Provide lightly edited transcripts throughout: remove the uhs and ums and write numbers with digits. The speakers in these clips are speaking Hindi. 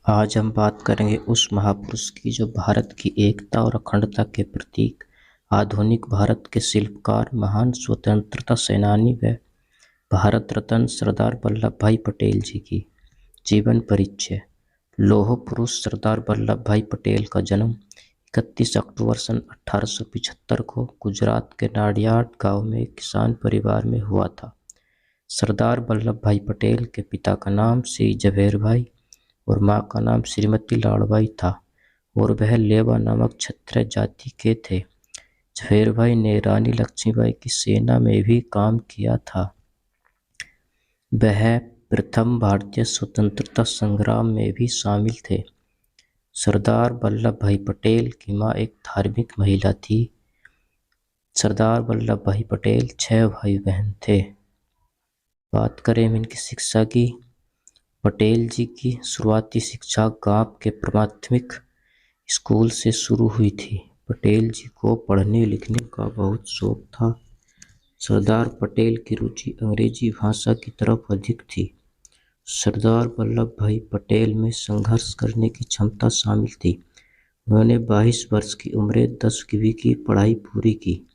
आज हम बात करेंगे उस महापुरुष की जो भारत की एकता और अखंडता के प्रतीक, आधुनिक भारत के शिल्पकार, महान स्वतंत्रता सेनानी व भारत रत्न सरदार वल्लभ भाई पटेल जी की जीवन परिचय। लौह पुरुष सरदार वल्लभ भाई पटेल का जन्म 31 अक्टूबर सन 1875 को गुजरात के नाडियाड गांव में एक किसान परिवार में हुआ था। सरदार वल्लभ भाई पटेल के पिता का नाम श्री झवेरभाई और मां का नाम श्रीमती लाड़बाई था और वह लेवा नामक क्षत्रिय जाति के थे। झवेरभाई ने रानी लक्ष्मीबाई की सेना में भी काम किया था। वह प्रथम भारतीय स्वतंत्रता संग्राम में भी शामिल थे। सरदार वल्लभ भाई पटेल की मां एक धार्मिक महिला थी। सरदार वल्लभ भाई पटेल 6 भाई बहन थे। बात करें इनकी शिक्षा की। पटेल जी की शुरुआती शिक्षा गांव के प्राथमिक स्कूल से शुरू हुई थी। पटेल जी को पढ़ने लिखने का बहुत शौक था। सरदार पटेल की रुचि अंग्रेजी भाषा की तरफ अधिक थी। सरदार वल्लभ भाई पटेल में संघर्ष करने की क्षमता शामिल थी। उन्होंने 22 वर्ष की उम्र 10वीं की पढ़ाई पूरी की।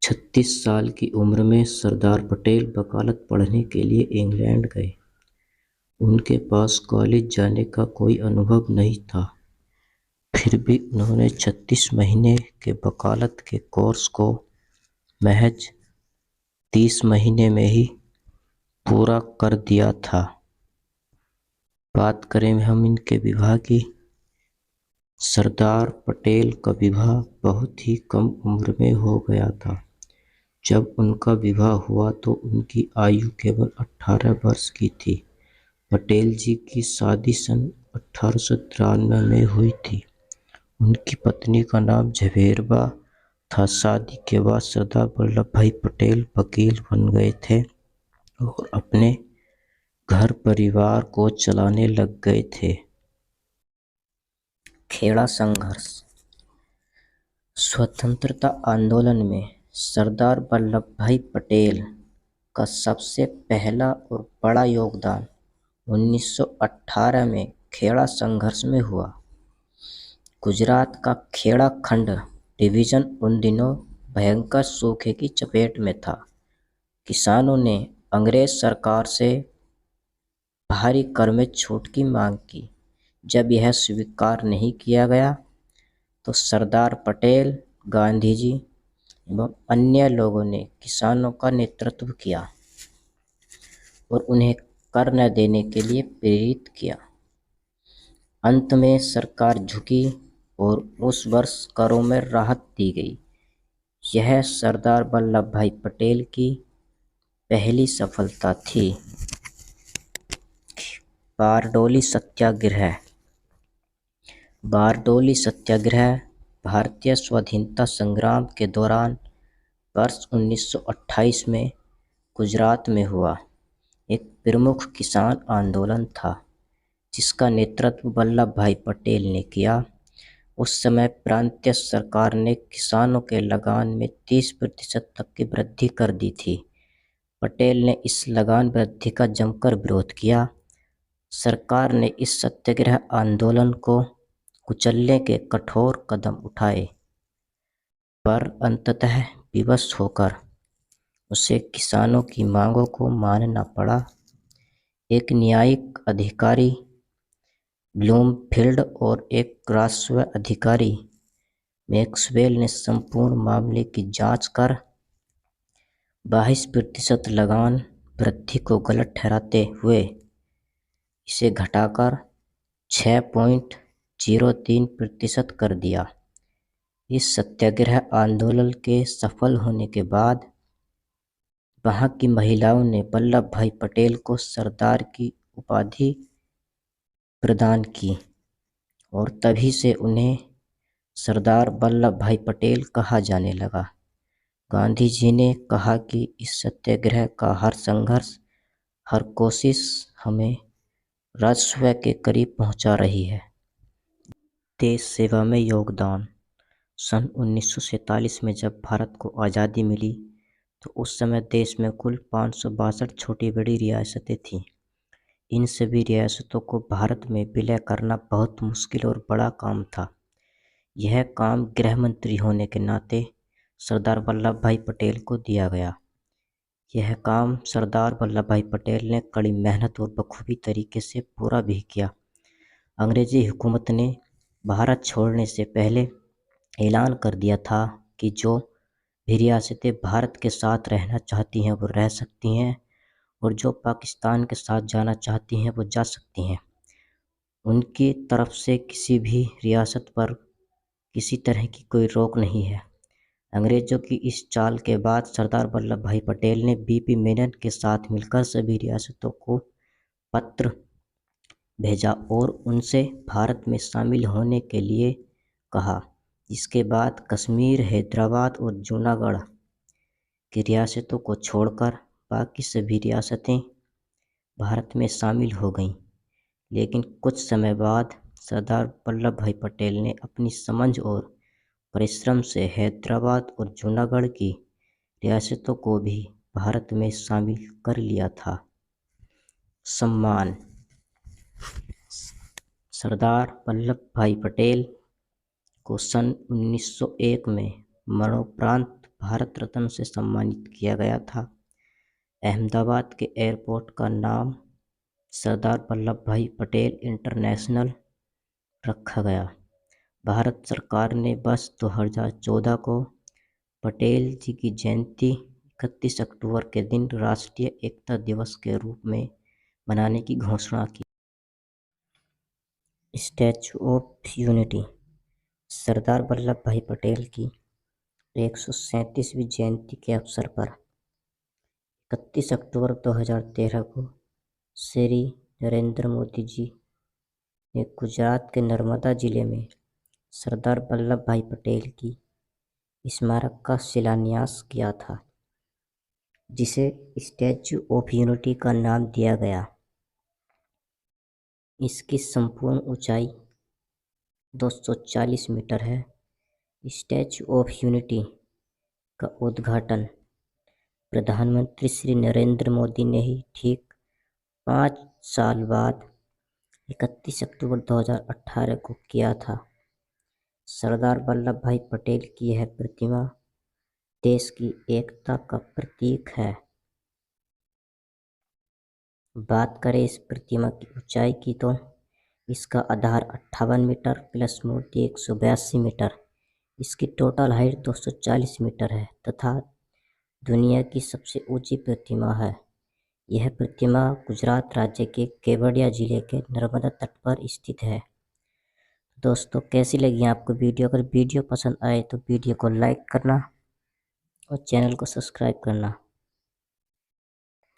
36 साल की उम्र में सरदार पटेल वकालत पढ़ने के लिए इंग्लैंड गए। उनके पास कॉलेज जाने का कोई अनुभव नहीं था, फिर भी उन्होंने 36 महीने के वकालत के कोर्स को महज 30 महीने में ही पूरा कर दिया था। बात करें हम इनके विवाह की। सरदार पटेल का विवाह बहुत ही कम उम्र में हो गया था। जब उनका विवाह हुआ तो उनकी आयु केवल 18 वर्ष की थी। पटेल जी की शादी सन 1893 में हुई थी। उनकी पत्नी का नाम झवेरबा था। शादी के बाद सरदार वल्लभ भाई पटेल वकील बन गए थे और अपने घर परिवार को चलाने लग गए थे। खेड़ा संघर्ष। स्वतंत्रता आंदोलन में सरदार वल्लभ भाई पटेल का सबसे पहला और बड़ा योगदान 1918 में खेड़ा संघर्ष में हुआ। गुजरात का खेड़ा खंड डिवीजन उन दिनों भयंकर सूखे की चपेट में था। किसानों ने अंग्रेज सरकार से भारी कर में छूट की मांग की। जब यह स्वीकार नहीं किया गया तो सरदार पटेल, गांधी जी एवं अन्य लोगों ने किसानों का नेतृत्व किया और उन्हें कर न देने के लिए प्रेरित किया। अंत में सरकार झुकी और उस वर्ष करों में राहत दी गई। यह सरदार वल्लभ भाई पटेल की पहली सफलता थी। बारडोली सत्याग्रह। बारडोली सत्याग्रह भारतीय स्वाधीनता संग्राम के दौरान वर्ष 1928 में गुजरात में हुआ एक प्रमुख किसान आंदोलन था, जिसका नेतृत्व वल्लभ भाई पटेल ने किया। उस समय प्रांतीय सरकार ने किसानों के लगान में 30% तक की वृद्धि कर दी थी। पटेल ने इस लगान वृद्धि का जमकर विरोध किया। सरकार ने इस सत्याग्रह आंदोलन को कुचलने के कठोर कदम उठाए, पर अंततः विवश होकर उसे किसानों की मांगों को मानना पड़ा। एक न्यायिक अधिकारी ब्लूमफील्ड और एक राजस्व अधिकारी मैक्सवेल ने संपूर्ण मामले की जांच कर 22% लगान वृद्धि को गलत ठहराते हुए इसे घटाकर 6.03% कर दिया। इस सत्याग्रह आंदोलन के सफल होने के बाद वहां की महिलाओं ने वल्लभ भाई पटेल को सरदार की उपाधि प्रदान की और तभी से उन्हें सरदार वल्लभ भाई पटेल कहा जाने लगा। गांधी जी ने कहा कि इस सत्याग्रह का हर संघर्ष, हर कोशिश हमें राजस्व के करीब पहुंचा रही है। देश सेवा में योगदान। सन 1947 में जब भारत को आज़ादी मिली तो उस समय देश में कुल 562 छोटी बड़ी रियासतें थीं। इन सभी रियासतों को भारत में विलय करना बहुत मुश्किल और बड़ा काम था। यह काम गृह मंत्री होने के नाते सरदार वल्लभ भाई पटेल को दिया गया। यह काम सरदार वल्लभ भाई पटेल ने कड़ी मेहनत और बखूबी तरीके से पूरा भी किया। अंग्रेजी हुकूमत ने भारत छोड़ने से पहले ऐलान कर दिया था कि जो भी रियासतें भारत के साथ रहना चाहती हैं वो रह सकती हैं और जो पाकिस्तान के साथ जाना चाहती हैं वो जा सकती हैं। उनकी तरफ से किसी भी रियासत पर किसी तरह की कोई रोक नहीं है। अंग्रेजों की इस चाल के बाद सरदार वल्लभ भाई पटेल ने बीपी मेनन के साथ मिलकर सभी रियासतों को पत्र भेजा और उनसे भारत में शामिल होने के लिए कहा। इसके बाद कश्मीर, हैदराबाद और जूनागढ़ की रियासतों को छोड़कर बाकी सभी रियासतें भारत में शामिल हो गईं। लेकिन कुछ समय बाद सरदार वल्लभ भाई पटेल ने अपनी समझ और परिश्रम से हैदराबाद और जूनागढ़ की रियासतों को भी भारत में शामिल कर लिया था। सम्मान। सरदार वल्लभ भाई पटेल को सन 1901 में मरणोपरांत भारत रत्न से सम्मानित किया गया था। अहमदाबाद के एयरपोर्ट का नाम सरदार वल्लभ भाई पटेल इंटरनेशनल रखा गया। भारत सरकार ने वर्ष 2014 को पटेल जी की जयंती 31 अक्टूबर के दिन राष्ट्रीय एकता दिवस के रूप में मनाने की घोषणा की। Statue of unity. Sardar Vallabhbhai Patel की 137वीं जयंती के अवसर पर 31 अक्टूबर 2013 को श्री नरेंद्र मोदी जी ने गुजरात के नर्मदा जिले में सरदार वल्लभ भाई पटेल की स्मारक का शिलान्यास किया था, जिसे स्टैचू ऑफ यूनिटी का नाम दिया गया। इसकी संपूर्ण ऊंचाई 240 मीटर है। स्टैचू ऑफ यूनिटी का उद्घाटन प्रधानमंत्री श्री नरेंद्र मोदी ने ही ठीक 5 साल बाद 31 अक्टूबर 2018 को किया था। सरदार वल्लभ भाई पटेल की यह प्रतिमा देश की एकता का प्रतीक है। बात करें इस प्रतिमा की ऊंचाई की तो इसका आधार 58 मीटर प्लस मूर्ति 182 मीटर, इसकी टोटल हाइट 240 मीटर है तथा दुनिया की सबसे ऊंची प्रतिमा है। यह प्रतिमा गुजरात राज्य के केवड़िया जिले के नर्मदा तट पर स्थित है। दोस्तों, कैसी लगी आपको वीडियो? अगर वीडियो पसंद आए तो वीडियो को लाइक करना और चैनल को सब्सक्राइब करना।